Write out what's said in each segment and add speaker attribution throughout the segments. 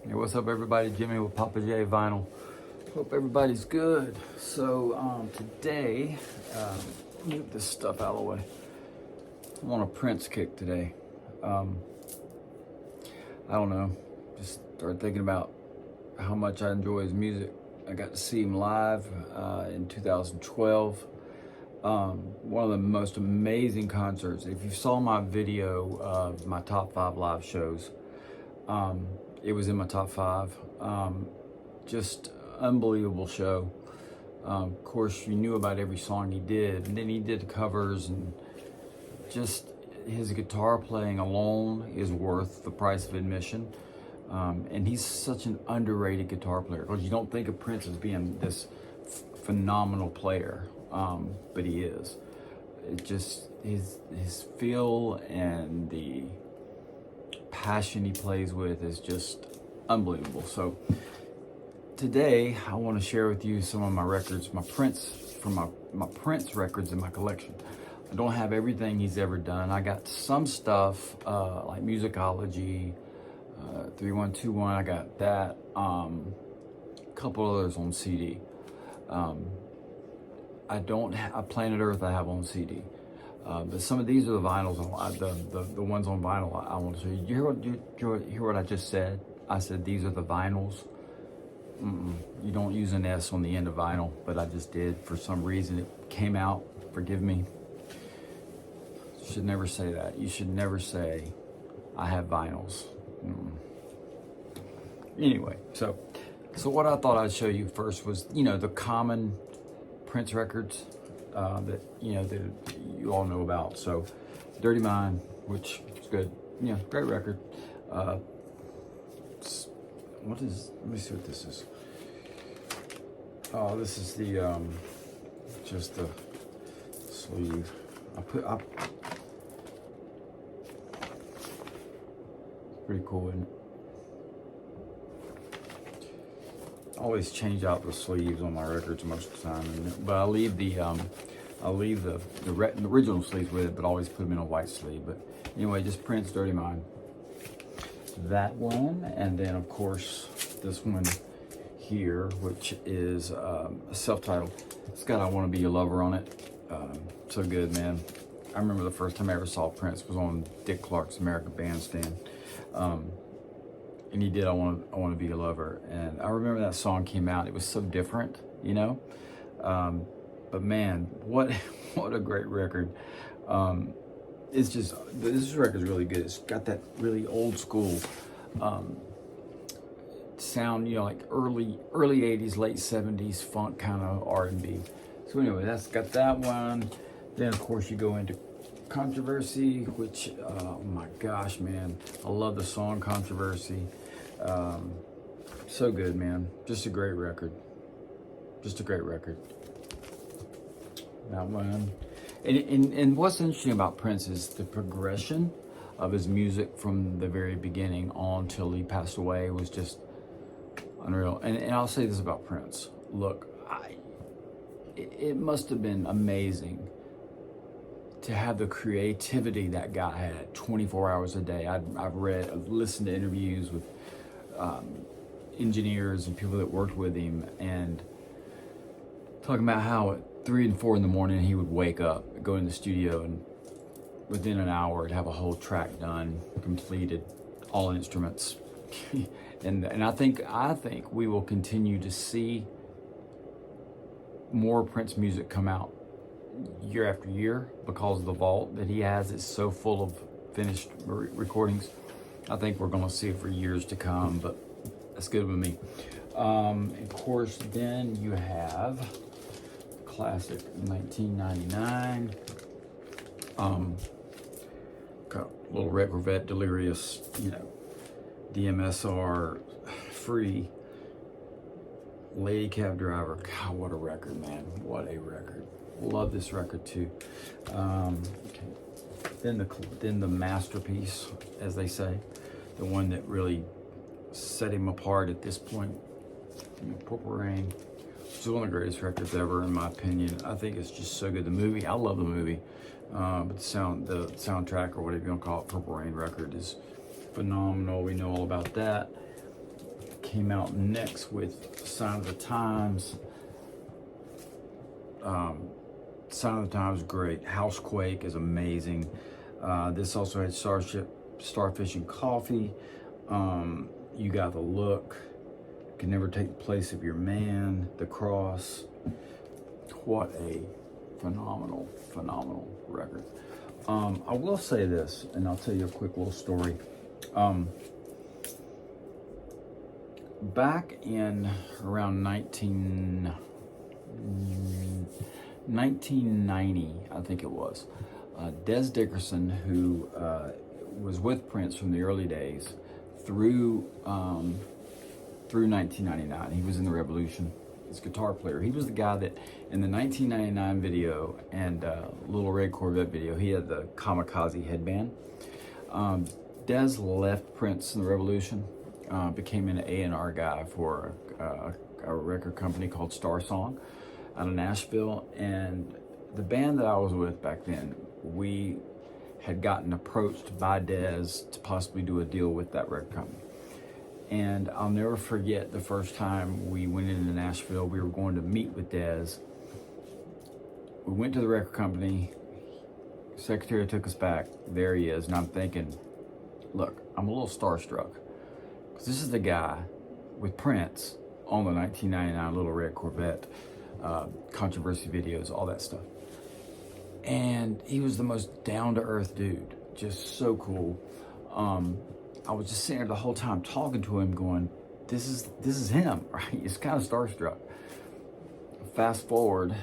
Speaker 1: Hey, what's up, everybody? Jimmy with Papa J Vinyl. Hope everybody's good. So today, move this stuff out of the way. I'm on a Prince kick today. I don't know. Just started thinking about how much I enjoy his music. I got to see him live in 2012. One of the most amazing concerts. If you saw my video of my top 5 live shows, it was in my top 5. Just unbelievable show. Of course, you knew about every song he did, and then he did the covers, and just his guitar playing alone is worth the price of admission. And he's such an underrated guitar player, because you don't think of Prince as being this phenomenal player, but he is. It just his feel and the passion he plays with is just unbelievable. So today I want to share with you some of my records, my Prince records in my collection. I don't have everything he's ever done. I got some stuff like Musicology, 3121. I got that. A couple others on CD. I don't have Planet Earth. I have on CD. But some of these are the vinyls, the ones on vinyl I want to show you. You hear what I just said? I said these are the vinyls. You don't use an S on the end of vinyl, but I just did. For some reason it came out. Forgive me. You should never say that. You should never say I have vinyls. Anyway, so what I thought I'd show you first was, the common Prince records that you all know about. So Dirty Mind, which is good, great record. Let me see what this is. Oh, this is the just the sleeve. Pretty cool, isn't it? I always change out the sleeves on my records most of the time, but I leave the original sleeves with it, but always put them in a white sleeve. But anyway, just Prince, Dirty Mind. That one, and then of course this one here, which is a self-titled. It's got "I Want to Be Your Lover" on it. So good, man. I remember the first time I ever saw Prince was on Dick Clark's American Bandstand, and he did "I Want to Be Your Lover," and I remember that song came out. It was so different, but man, what a great record. It's just, this record's really good. It's got that really old school sound, like early 80s, late 70s funk kind of R&B. So anyway, that's got that one. Then of course you go into Controversy, which, oh my gosh, man, I love the song Controversy. So good, man. Just a great record. Just a great record. That one. And what's interesting about Prince is the progression of his music from the very beginning on till he passed away was just unreal. And I'll say this about Prince. Look, it must have been amazing to have the creativity that guy had 24 hours a day. I've listened to interviews with engineers and people that worked with him, and talking about how at 3 and 4 in the morning he would wake up, go in the studio, and within an hour he'd have a whole track done, completed, all instruments. and I think we will continue to see more Prince music come out year after year, because the vault that he has is so full of finished recordings. I think we're going to see it for years to come, but that's good with me. Of course, then you have classic 1999. Got a little Red Corvette, Delirious, DMSR, Free, Lady Cab Driver. God, what a record, man. What a record. Love this record too. Okay. Then the masterpiece, as they say, the one that really set him apart at this point, Purple Rain. It's one of the greatest records ever, in my opinion. I think it's just so good. The movie, I love the movie, but the soundtrack, or whatever you want to call it, Purple Rain record, is phenomenal. We know all about that. came out next with Sign of the Times. Sign of the Times, great. Housequake is amazing. This also had Starfish and Coffee. You Got the Look. Can Never Take the Place of Your Man. The Cross. What a phenomenal, phenomenal record. I will say this, and I'll tell you a quick little story. Back in around 1990, I think it was, Des Dickerson, who was with Prince from the early days through 1999. He was in the Revolution. His guitar player. He was the guy that in the 1999 video and Little Red Corvette video, he had the kamikaze headband. Des left Prince in the Revolution, became an A&R guy for a record company called Star Song out of Nashville. And the band that I was with back then, we had gotten approached by Des to possibly do a deal with that record company. And I'll never forget the first time we went into Nashville. We were going to meet with Des. We went to the record company. Secretary took us back. There he is. And I'm thinking, look, I'm a little starstruck. Because this is the guy with Prince on the 1999 Little Red Corvette, controversy videos, all that stuff. And he was the most down-to-earth dude. Just so cool. I was just sitting there the whole time talking to him going, this is him, right? It's kind of starstruck. Fast forward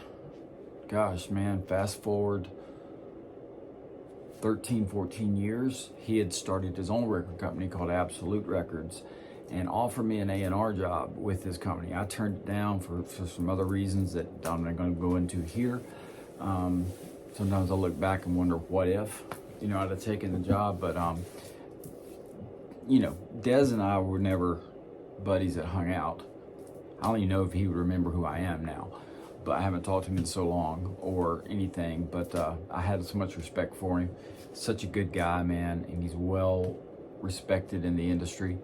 Speaker 1: 13, 14 years, he had started his own record company called Absolute Records and offered me an A&R job with his company. I turned it down for some other reasons that I'm not going to go into here. Sometimes I look back and wonder what if, I'd have taken the job, but Des and I were never buddies that hung out. I don't even know if he would remember who I am now, but I haven't talked to him in so long or anything, but I had so much respect for him. Such a good guy, man, and he's well respected in the industry.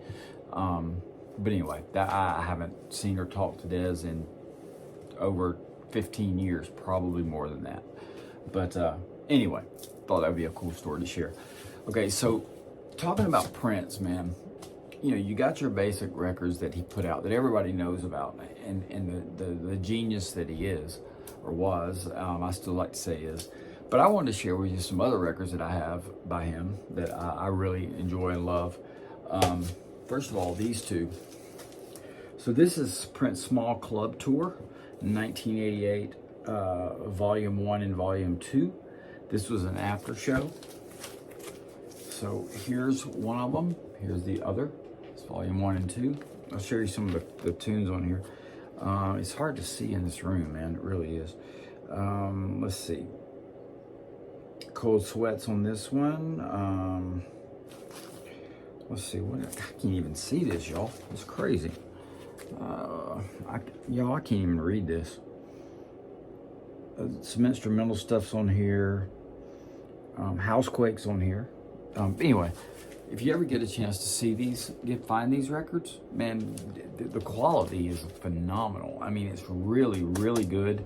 Speaker 1: But anyway, I haven't seen or talked to Des in over 15 years, probably more than that. But anyway, thought that would be a cool story to share. Okay, so talking about Prince, man, you got your basic records that he put out that everybody knows about, and the genius that he is, or was, I still like to say is. But I wanted to share with you some other records that I have by him that I really enjoy and love. First of all, these two. So this is Prince Small Club Tour, 1988, Volume 1 and Volume 2. This was an after show. So here's one of them. Here's the other. It's Volume 1 and 2. I'll show you some of the tunes on here. It's hard to see in this room, man. It really is. Let's see. Cold Sweats on this one. Let's see. I can't even see this, y'all. It's crazy. I can't even read this. Some instrumental stuff's on here. Housequake's on here. Anyway, if you ever get a chance to see these, find these records, man, the quality is phenomenal. I mean, it's really, really good.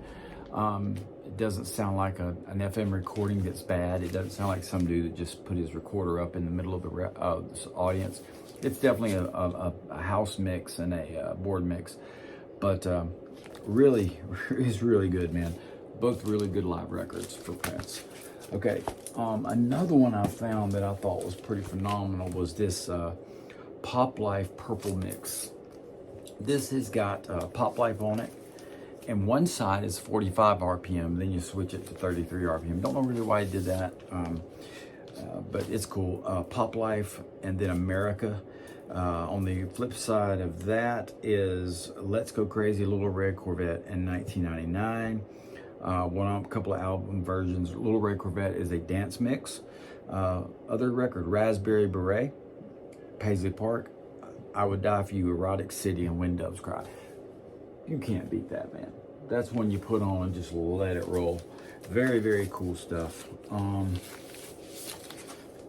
Speaker 1: It doesn't sound like an FM recording that's bad. It doesn't sound like some dude that just put his recorder up in the middle of the audience. It's definitely a house mix and a board mix, but really is really good, man. Both really good live records for Prince. Okay, another one I found that I thought was pretty phenomenal was this Pop Life Purple Mix. This has got Pop Life on it, and one side is 45 RPM, then you switch it to 33 RPM. Don't know really why I did that, but it's cool. Pop Life and then America. On the flip side of that is Let's Go Crazy, Little Red Corvette in 1999. A couple of album versions. Little Red Corvette is a dance mix. Other record, Raspberry Beret, Paisley Park, I Would Die For You, Erotic City, and When Doves Cry. You can't beat that, man. That's one you put on and just let it roll. Very, very cool stuff.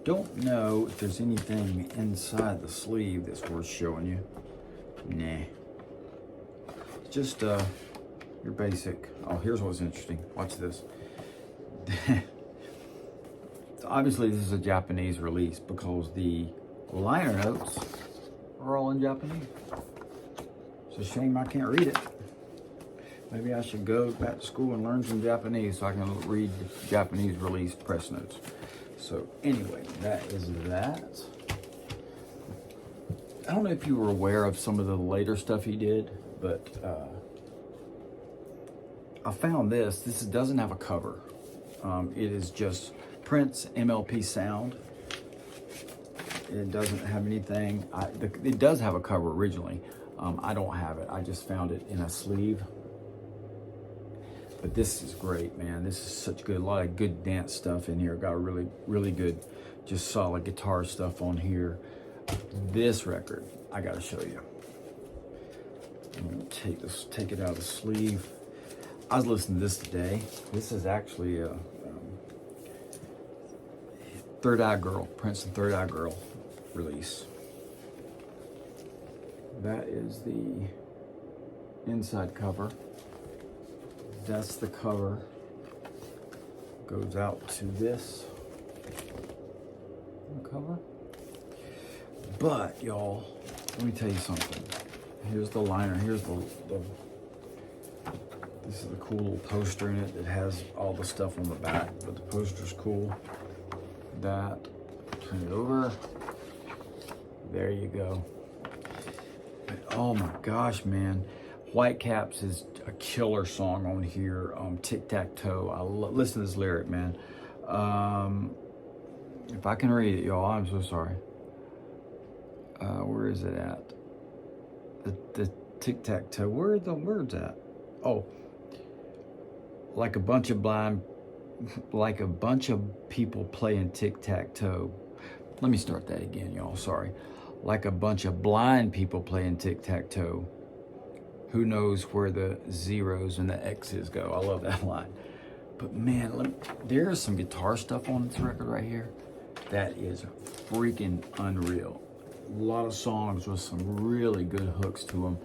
Speaker 1: Don't know if there's anything inside the sleeve that's worth showing you. Nah. Just your basic. Oh, here's what's interesting. Watch this. So obviously this is a Japanese release because the liner notes are all in Japanese. It's a shame I can't read it. Maybe I should go back to school and learn some Japanese so I can read the Japanese release press notes. So anyway, that is that. I don't know if you were aware of some of the later stuff he did, but I found this. This doesn't have a cover. It is just Prince MLP Sound. It doesn't have anything. It does have a cover originally. I don't have it. I just found it in a sleeve. But this is great, man. This is such good. A lot of good dance stuff in here. Got really, really good, just solid guitar stuff on here. This record, I gotta show you. I'm gonna take it out of the sleeve. I was listening to this today. This is actually a Third Eye Girl, Prince and Third Eye Girl release. That is the inside cover. That's the cover. Goes out to this cover. But y'all, let me tell you something. Here's the liner. Here's this is the cool little poster in it. It has all the stuff on the back, but the poster's cool. That, turn it over. There you go. But oh my gosh, man. Whitecaps is a killer song on here. Tic Tac Toe. Listen to this lyric, man. If I can read it, y'all, I'm so sorry. Where is it at? The Tic Tac Toe. Where are the words at? Oh, like a bunch of people playing tic tac toe. Let me start that again, y'all. Sorry. Like a bunch of blind people playing tic tac toe. Who knows where the zeros and the X's go? I love that line. But man, there's some guitar stuff on this record right here that is freaking unreal. A lot of songs with some really good hooks to them.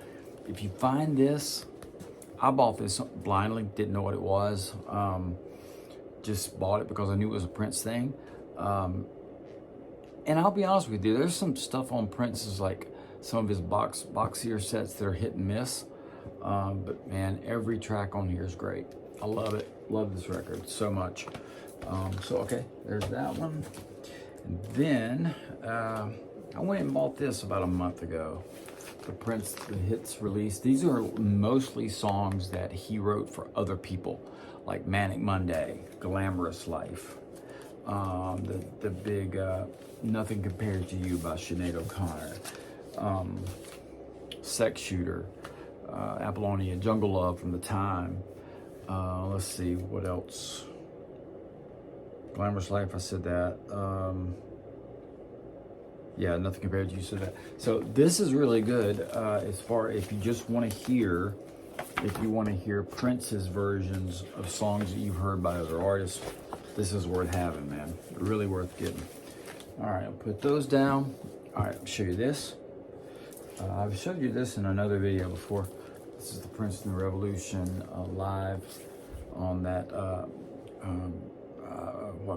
Speaker 1: If you find this, I bought this blindly, didn't know what it was. Just bought it because I knew it was a Prince thing. And I'll be honest with you, there's some stuff on Prince's, like some of his boxier sets that are hit and miss. But man, every track on here is great. I love it. Love this record so much. So okay, there's that one. And then I went and bought this about a month ago. The Prince The Hits release. These are mostly songs that he wrote for other people, like Manic Monday, Glamorous Life, the big Nothing Compared to You by Sinead O'Connor, Sex Shooter, Apollonia, Jungle Love from The Time. Let's see, what else? Glamorous Life, I said that. Yeah, Nothing Compared to You, said that. So this is really good as far if you just want to hear, Prince's versions of songs that you've heard by other artists. This is worth having, man. Really worth getting. All right, I'll put those down. All right, I'll show you this. I've showed you this in another video before. This is the Princeton Revolution live on that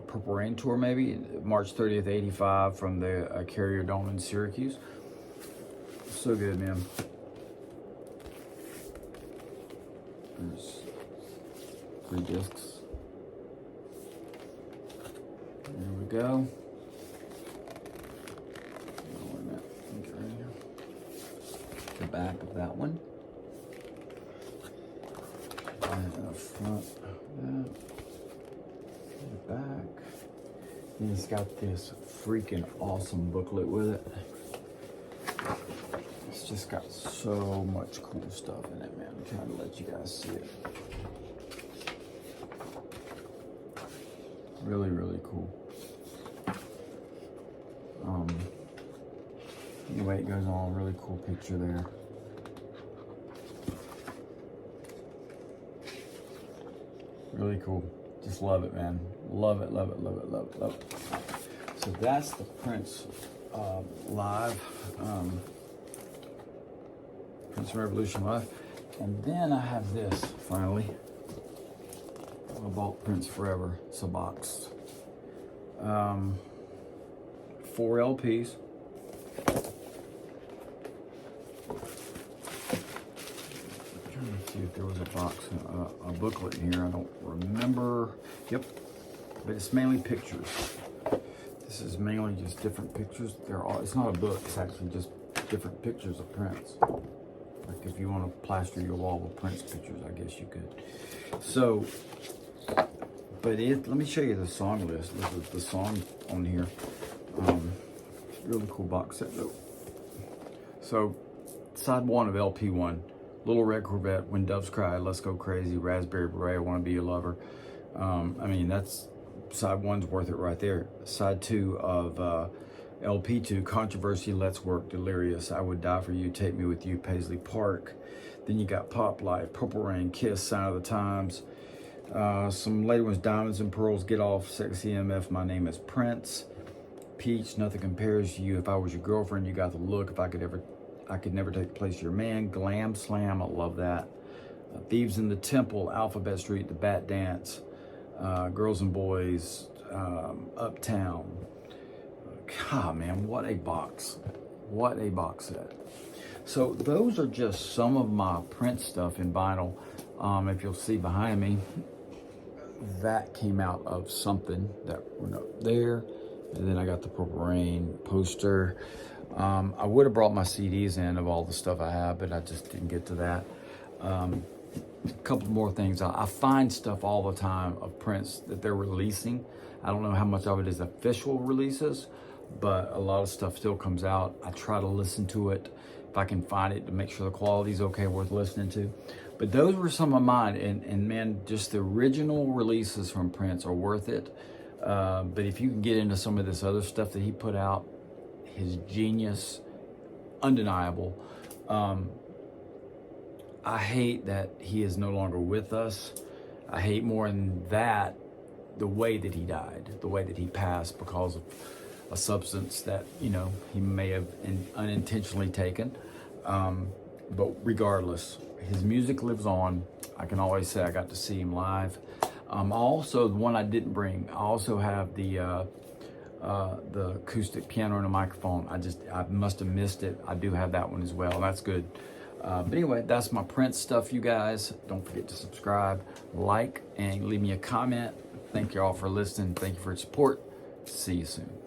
Speaker 1: Purple Rain tour, maybe March 30th, '85, from the Carrier Dome in Syracuse. So good, man. There's 3 discs. There we go. Oh, wait a minute. Let me get right here. The back of that one. And the front of that. The back. And it's got this freaking awesome booklet with it. It's just got so much cool stuff in it, man. I'm trying to let you guys see it. Really, really cool. Anyway, it goes on. Really cool picture there. Really cool. Just love it, man. Love it, love it, love it, love it, love it. So that's the Prince live. Prince Revolution Live. And then I have this, finally. I bought Prince Forever. It's a box. 4 LPs. Trying to see if there was a box, a booklet in here. I don't remember. Yep, but it's mainly pictures. This is mainly just different pictures. It's not a book. It's actually just different pictures of Prince. Like if you want to plaster your wall with Prince pictures, I guess you could. So, but let me show you the song list. This is the song on here. Really cool box set though. So, side 1 of LP 1. Little Red Corvette, When Doves Cry, Let's Go Crazy, Raspberry Beret, I Want to Be Your Lover. I mean, that's side 1's worth it right there. Side 2 of LP 2, Controversy, Let's Work, Delirious, I Would Die For You, Take Me With You, Paisley Park. Then you got Pop Life, Purple Rain, Kiss, Sign of the Times. Some later ones, Diamonds and Pearls, Get Off, Sexy MF, My Name Is Prince. Peach, Nothing Compares to You, If I Was Your Girlfriend, You Got the Look, If I Could Never Take the Place of Your Man, Glam Slam, I love that. Thieves in the Temple, Alphabet Street, The Bat Dance, Girls and Boys, Uptown. God, man, what a box. What a box set. So those are just some of my Prince stuff in vinyl. If you'll see behind me, that came out of something that went up there. And then I got the Purple Rain poster. I would have brought my CDs in of all the stuff I have, but I just didn't get to that. A couple more things. I find stuff all the time of Prince that they're releasing. I don't know how much of it is official releases, but a lot of stuff still comes out. I try to listen to it if I can find it to make sure the quality's okay, worth listening to. But those were some of mine, and man, just the original releases from Prince are worth it. But if you can get into some of this other stuff that he put out, his genius, undeniable. I hate that he is no longer with us. I hate more than that the way that he died, the way that he passed because of a substance that, you know, he may have unintentionally taken. But regardless, his music lives on. I can always say I got to see him live. Also, the one I didn't bring, I also have the acoustic piano and a microphone. I must have missed it. I do have that one as well. That's good. But anyway, that's my Prince stuff, you guys. Don't forget to subscribe, like, and leave me a comment. Thank you all for listening. Thank you for your support. See you soon.